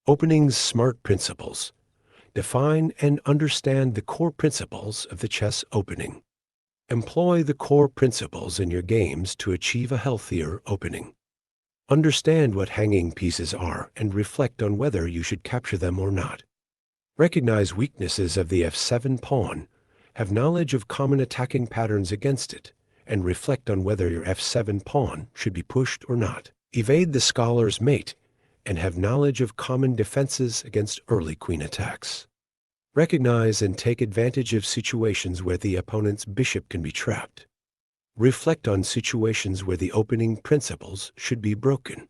Opening's smart principles. Define and understand the core principles of the chess opening. Employ the core principles in your games to achieve a healthier opening. Understand what hanging pieces are and reflect on whether you should capture them or not. Recognize weaknesses of the f7 pawn, have knowledge of common attacking patterns against it, and reflect on whether your f7 pawn should be pushed or not. Evade the scholar's mate, and have knowledge of common defenses against early queen attacks. Recognize and take advantage of situations where the opponent's bishop can be trapped. Reflect on situations where the opening principles should be broken.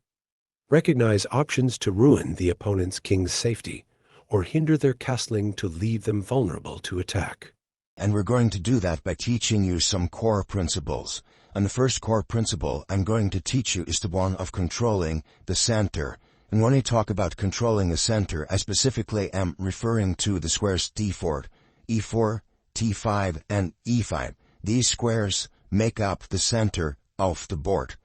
Recognize options to ruin the opponent's king's safety, or hinder their castling to leave them vulnerable to attack. And we're going to do that by teaching you some core principles. And the first core principle I'm going to teach you is the one of controlling the center. And when I talk about controlling the center, I specifically am referring to the squares d4, e4, t5, and e5. These squares make up the center of the board.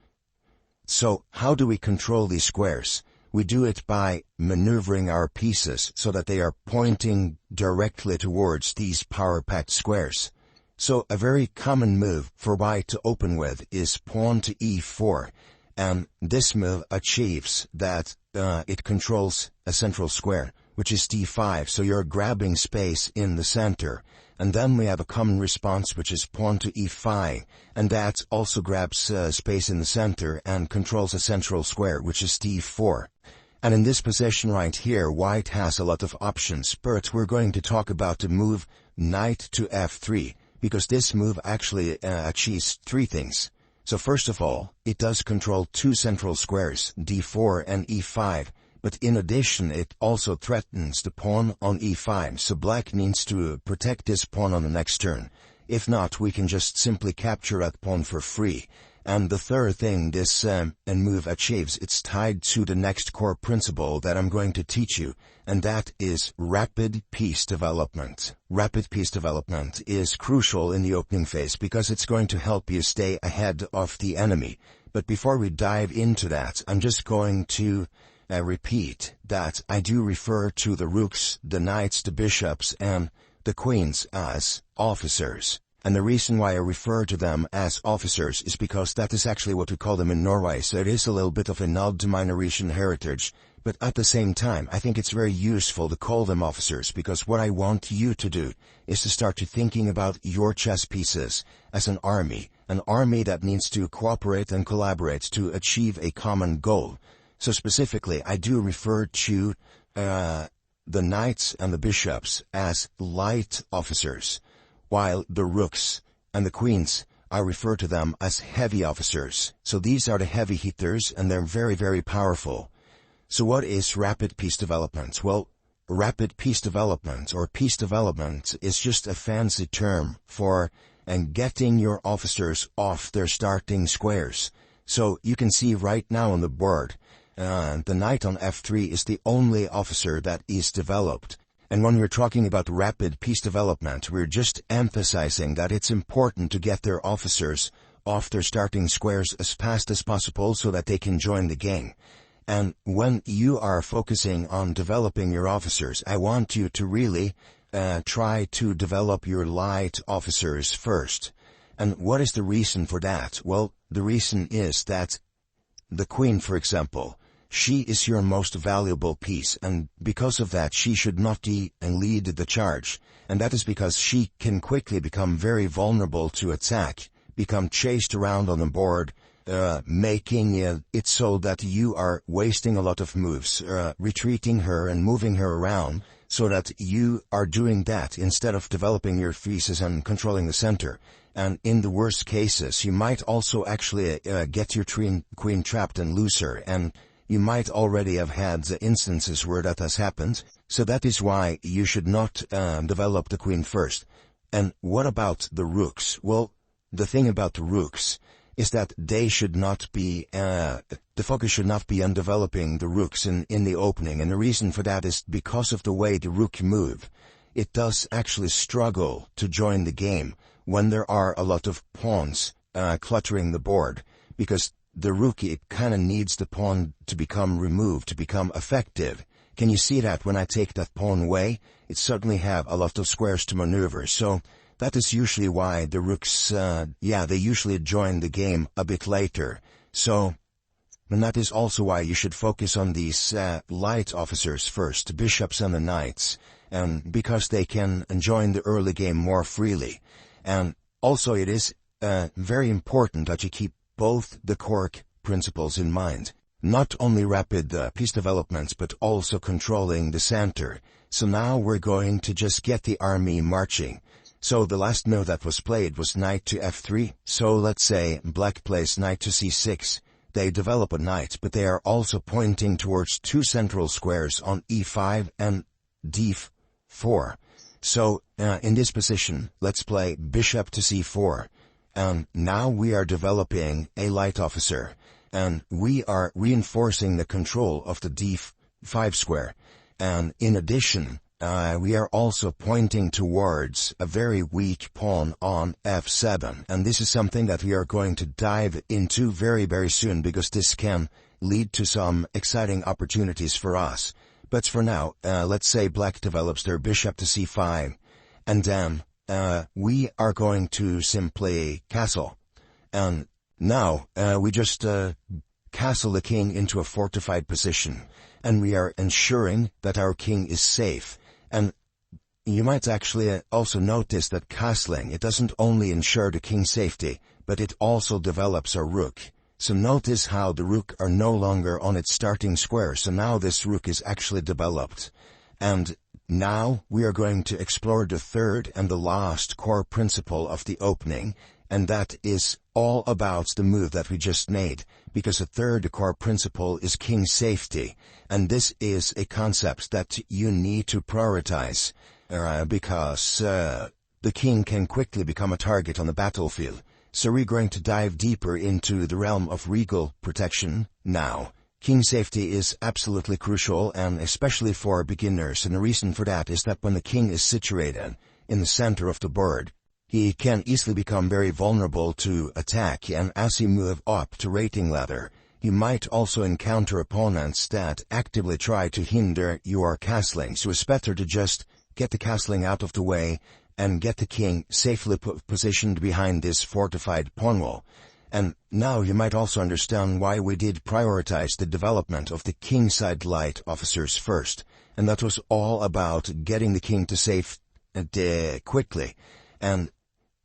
So, how do we control these squares? We do it by maneuvering our pieces so that they are pointing directly towards these power-packed squares. So, a very common move for white to open with is pawn to e4. And this move achieves that it controls a central square, which is d5, so you're grabbing space in the center. And then we have a common response, which is pawn to e5, and that also grabs space in the center and controls a central square, which is d4. And in this position right here, white has a lot of options, but we're going to talk about the move knight to f3, because this move actually achieves three things. So first of all, it does control two central squares, d4 and e5, but in addition it also threatens the pawn on e5, so black needs to protect this pawn on the next turn. If not, we can just simply capture that pawn for free. And the third thing this move achieves, it's tied to the next core principle that I'm going to teach you, and that is rapid piece development. Rapid piece development is crucial in the opening phase because it's going to help you stay ahead of the enemy. But before we dive into that, I'm just going to repeat that I do refer to the rooks, the knights, the bishops, and the queens as officers. And the reason why I refer to them as officers is because that is actually what we call them in Norway, so it is a little bit of a nod to my Norwegian heritage. But at the same time, I think it's very useful to call them officers, because what I want you to do is to start to thinking about your chess pieces as an army that needs to cooperate and collaborate to achieve a common goal. So specifically, I do refer to the knights and the bishops as light officers, while the rooks and the queens, I refer to them as heavy officers. So these are the heavy hitters, and they're very, very powerful. So what is rapid piece development? Well, rapid piece development, or piece development, is just a fancy term for getting your officers off their starting squares. So you can see right now on the board, the knight on f3 is the only officer that is developed. And when we're talking about rapid piece development, we're just emphasizing that it's important to get their officers off their starting squares as fast as possible so that they can join the game. And when you are focusing on developing your officers, I want you to really try to develop your light officers first. And what is the reason for that? Well, the reason is that the queen, for example, she is your most valuable piece, and because of that she should not lead the charge. And that is because she can quickly become very vulnerable to attack, become chased around on the board, making it so that you are wasting a lot of moves, retreating her and moving her around, so that you are doing that instead of developing your pieces and controlling the center. And in the worst cases, you might also actually get your queen trapped and lose her, and you might already have had instances where that has happened, so that is why you should not develop the queen first. And what about the rooks? Well, the thing about the rooks is that they should not be, the focus should not be on developing the rooks in the opening, and the reason for that is because of the way the rook move. It does actually struggle to join the game when there are a lot of pawns cluttering the board, because the rook, it kind of needs the pawn to become removed, to become effective. Can you see that when I take that pawn away, it suddenly have a lot of squares to maneuver, so that is usually why the rooks, they usually join the game a bit later. So, and that is also why you should focus on these light officers first, bishops and the knights, and because they can join the early game more freely. And also it is very important that you keep both the core principles in mind. Not only rapid piece developments, but also controlling the center. So now we're going to just get the army marching. So the last move that was played was knight to f3. So let's say black plays knight to c6. They develop a knight, but they are also pointing towards two central squares on e5 and d4. So in this position, let's play bishop to c4. And now we are developing a light officer, and we are reinforcing the control of the d5 square. And in addition, we are also pointing towards a very weak pawn on f7. And this is something that we are going to dive into very, very soon, because this can lead to some exciting opportunities for us. But for now, let's say black develops their bishop to c5, and then we are going to simply castle. And now we just castle the king into a fortified position, and we are ensuring that our king is safe. And you might actually also notice that castling, it doesn't only ensure the king's safety, but it also develops a rook. So notice how the rook are no longer on its starting square, so now this rook is actually developed. And now we are going to explore the third and the last core principle of the opening, and that is all about the move that we just made, because the third core principle is king safety, and this is a concept that you need to prioritize, because the king can quickly become a target on the battlefield. So we're going to dive deeper into the realm of regal protection now. King safety is absolutely crucial, and especially for beginners, and the reason for that is that when the king is situated in the center of the board, he can easily become very vulnerable to attack, and as he moves up the rating ladder, he might also encounter opponents that actively try to hinder your castling, so it's better to just get the castling out of the way and get the king safely positioned behind this fortified pawn wall. And now you might also understand why we did prioritize the development of the kingside light officers first, and that was all about getting the king to safety quickly. And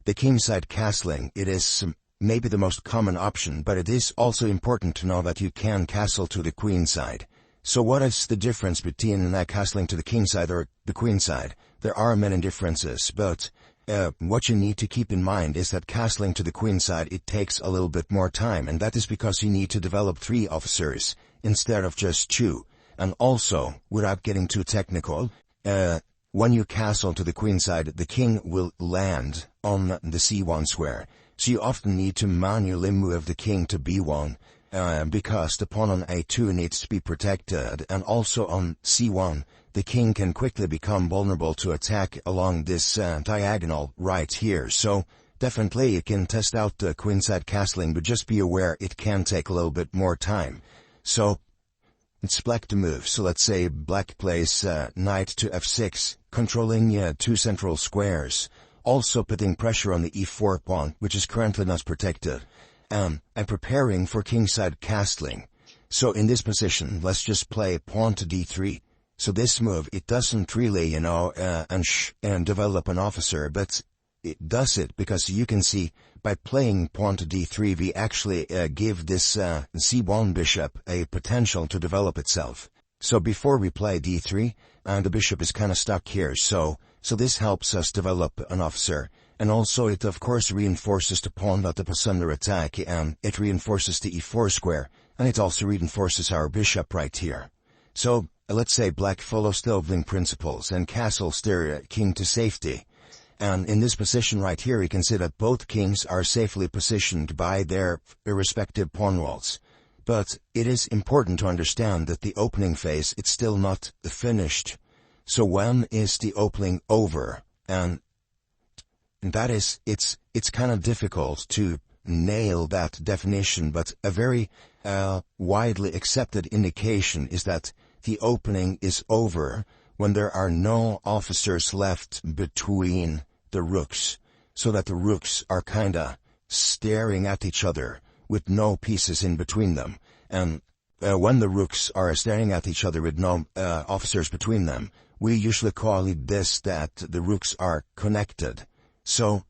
the kingside castling, it is maybe the most common option, but it is also important to know that you can castle to the queenside. So what is the difference between castling to the kingside or the queenside? There are many differences, but what you need to keep in mind is that castling to the queenside, it takes a little bit more time, and that is because you need to develop 3 officers instead of just 2. And also, without getting too technical, when you castle to the queenside, the king will land on the c1 square. So you often need to manually move the king to b1, because the pawn on a2 needs to be protected, and also on c1, the king can quickly become vulnerable to attack along this diagonal right here. So definitely you can test out the queenside castling, but just be aware it can take a little bit more time. So it's black to move. So let's say black plays knight to f6, controlling 2 central squares, also putting pressure on the e4 pawn, which is currently not protected, and preparing for kingside castling. So in this position, let's just play pawn to d3. So this move, it doesn't really, and develop an officer, but it does it because you can see by playing pawn to d3, we actually give this c1 bishop a potential to develop itself. So before we play d3, the bishop is kind of stuck here, so this helps us develop an officer. And also it of course reinforces the pawn that is under attack, and it reinforces the e4 square, and it also reinforces our bishop right here. So let's say black follows the opening principles and castles their king to safety. And in this position right here, you can see that both kings are safely positioned by their respective pawn walls. But it is important to understand that the opening phase, it's still not finished. So when is the opening over? And that is, it's kind of difficult to nail that definition, but a very widely accepted indication is that the opening is over when there are no officers left between the rooks, so that the rooks are kinda staring at each other with no pieces in between them. And when the rooks are staring at each other with no officers between them, we usually call it this, that the rooks are connected. So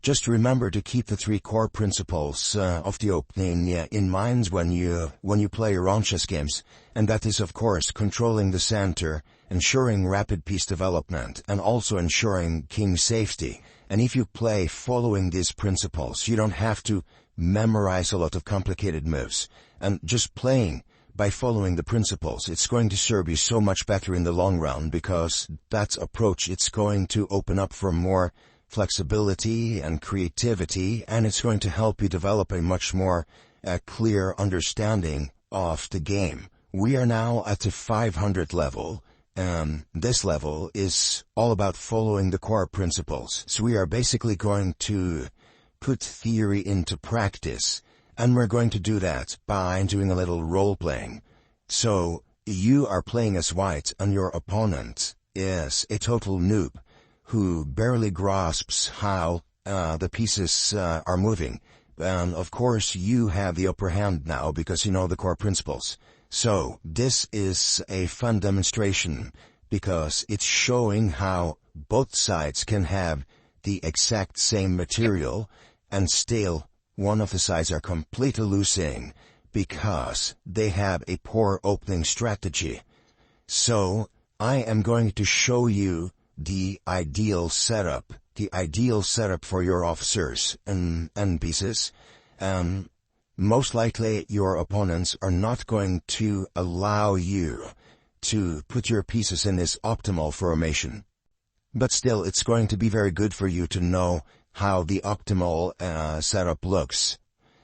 just remember to keep the 3 core principles of the opening in mind when you play your own chess games, and that is, of course, controlling the center, ensuring rapid piece development, and also ensuring king safety. And if you play following these principles, you don't have to memorize a lot of complicated moves. And just playing by following the principles, it's going to serve you so much better in the long run, because that approach, it's going to open up for more flexibility and creativity, and it's going to help you develop a much more clear understanding of the game. We are now at the 500 level. This level is all about following the core principles. So we are basically going to put theory into practice, and we're going to do that by doing a little role-playing. So you are playing as white, and your opponent is a total noob who barely grasps how the pieces are moving. And of course you have the upper hand now because you know the core principles. So this is a fun demonstration because it's showing how both sides can have the exact same material and still one of the sides are completely losing because they have a poor opening strategy. So I am going to show you the ideal setup for your officers and pieces. Most likely your opponents are not going to allow you to put your pieces in this optimal formation. But still, it's going to be very good for you to know how the optimal setup looks.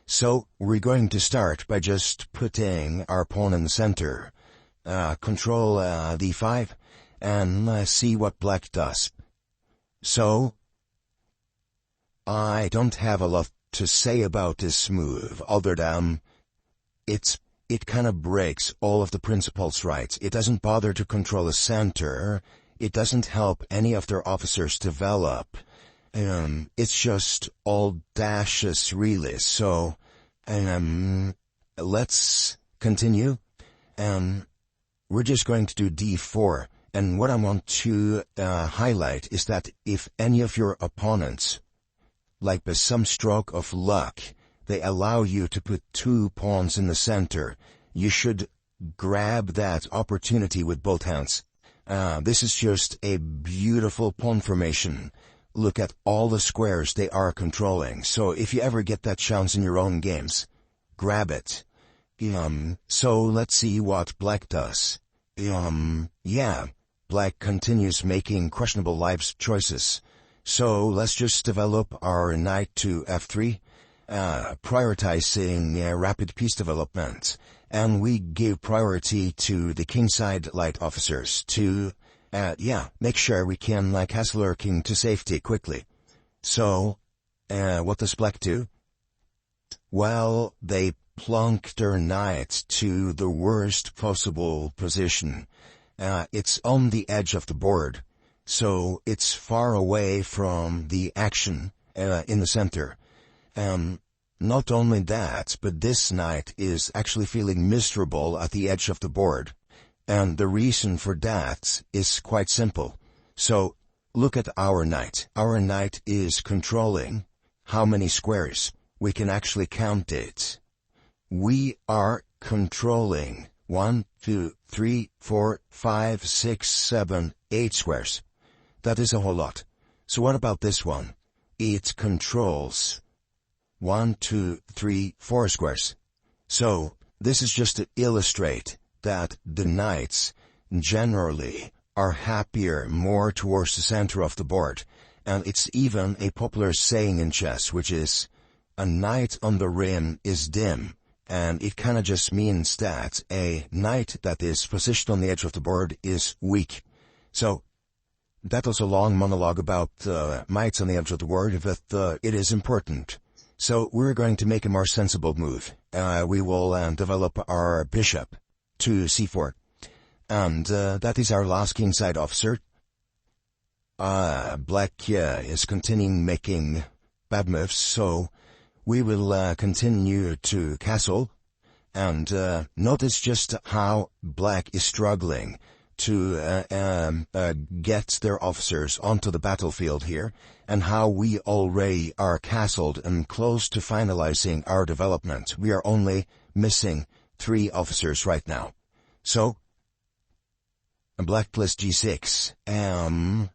So we're going to start by just putting our pawn in the center. Control d5 and see what black does. So I don't have a lot to say about this move other than it kind of breaks all of the principles, right? It doesn't bother to control the center. It doesn't help any of their officers develop. It's just all dashes, really. So let's continue. We're just going to do d4. And what I want to highlight is that if any of your opponents, like by some stroke of luck, they allow you to put 2 pawns in the center, you should grab that opportunity with both hands. This is just a beautiful pawn formation. Look at all the squares they are controlling. So if you ever get that chance in your own games, grab it. So let's see what black does. Black continues making questionable life choices. So let's just develop our knight to f3, prioritizing rapid piece development. And we give priority to the kingside light officers to, make sure we can castle our king to safety quickly. So, what does black do? Well, they plunk their knight to the worst possible position. It's on the edge of the board, so it's far away from the action in the center. Not only that, but this knight is actually feeling miserable at the edge of the board. And the reason for that is quite simple. So, look at our knight. Our knight is controlling how many squares. We can actually count it. We are controlling 1, 2, 3, 4, 5, 6, 7, 8 squares. That is a whole lot. So what about this one? It controls 1, 2, 3, 4 squares. So this is just to illustrate that the knights generally are happier more towards the center of the board. And it's even a popular saying in chess, which is, a knight on the rim is dim. And it kind of just means that a knight that is positioned on the edge of the board is weak. So that was a long monologue about knights on the edge of the board, but it is important. So we're going to make a more sensible move. We will develop our bishop to c4. And that is our last kingside officer. Black is continuing making bad moves, so we will continue to castle. And notice just how Black is struggling to get their officers onto the battlefield here, and how we already are castled and close to finalizing our development. We are only missing 3 officers right now. So, Black plus G6, and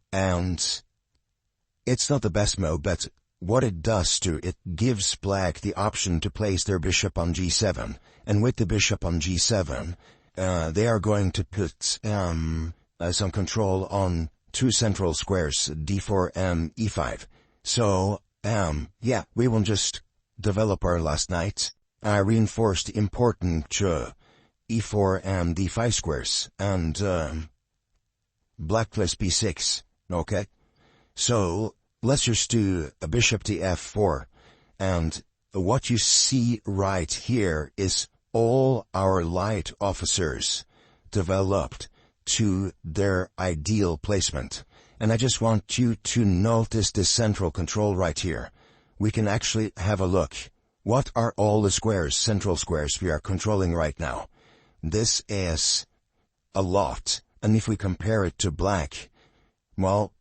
it's not the best move, but what it does it gives Black the option to place their bishop on G7, and with the bishop on G7, they are going to put some control on 2 central squares, D4 and E5. So, yeah, we will just develop our last knight. I reinforced important E4 and D5 squares, and Black plus B6, okay? So, let's just do a bishop to F4, and what you see right here is all our light officers developed to their ideal placement. And I just want you to notice this central control right here. We can actually have a look. What are all the squares, central squares we are controlling right now? This is a lot. And if we compare it to Black, well,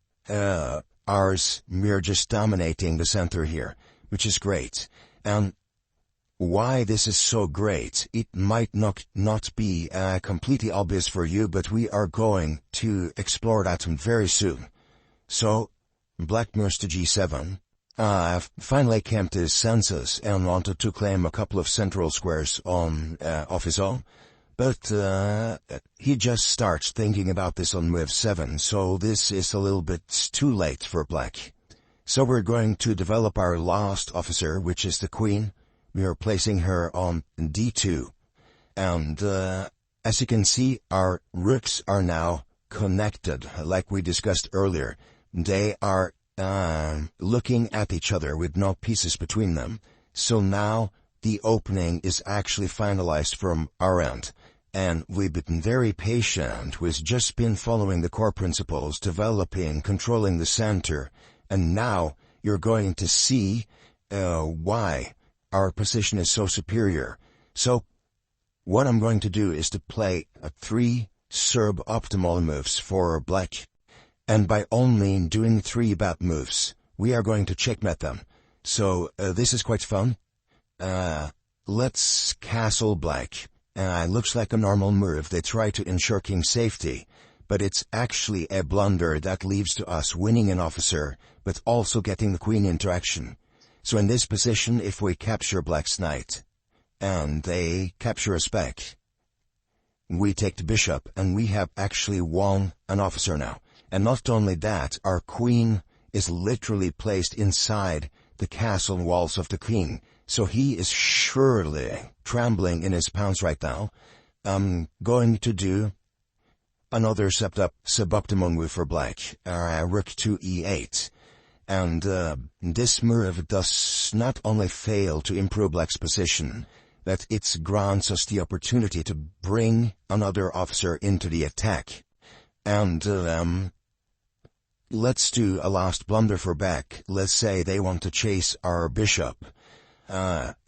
ours, we're just dominating the center here, which is great. And why this is so great, it might not be completely obvious for you, but we are going to explore that very soon. So, Black moves to G7. Finally came to his senses and wanted to claim a couple of central squares of his own, but he just starts thinking about this on move 7, so this is a little bit too late for Black. So we're going to develop our last officer, which is the queen. We are placing her on D2. And as you can see, our rooks are now connected, like we discussed earlier. They are looking at each other with no pieces between them. So now the opening is actually finalized from our end. And we've been very patient. We've just been following the core principles, developing, controlling the center. And now you're going to see why our position is so superior. So, what I'm going to do is to play 3 suboptimal moves for Black. And by only doing 3 bad moves, we are going to checkmate them. So, this is quite fun. Let's castle Black. Looks like a normal move. They try to ensure king's safety, but it's actually a blunder that leads to us winning an officer, but also getting the queen into action. So in this position, if we capture Black's knight, and they capture us back, we take the bishop, and we have actually won an officer now. And not only that, our queen is literally placed inside the castle walls of the king. So he is surely trembling in his pants right now. I'm going to do another suboptimal move for Black, rook to E8. And this move does not only fail to improve Black's position, but it grants us the opportunity to bring another officer into the attack. And let's do a last blunder for Black. Let's say they want to chase our bishop.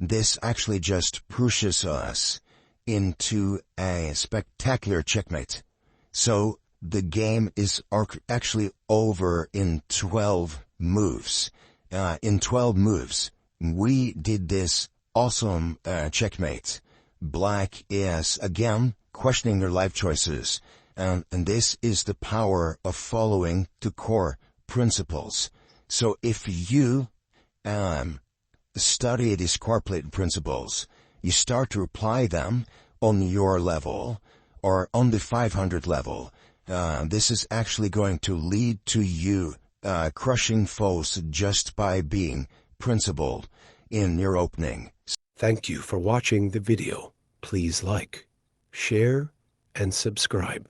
This actually just pushes us into a spectacular checkmate. So the game is actually over in 12 moves. In 12 moves, we did this awesome checkmate. Black is, again, questioning their life choices. And this is the power of following the core principles. So if you study these core principles, you start to apply them on your level or on the 500 level. This is actually going to lead to you crushing foes just by being principled in your opening. Thank you for watching the video. Please like, share, and subscribe.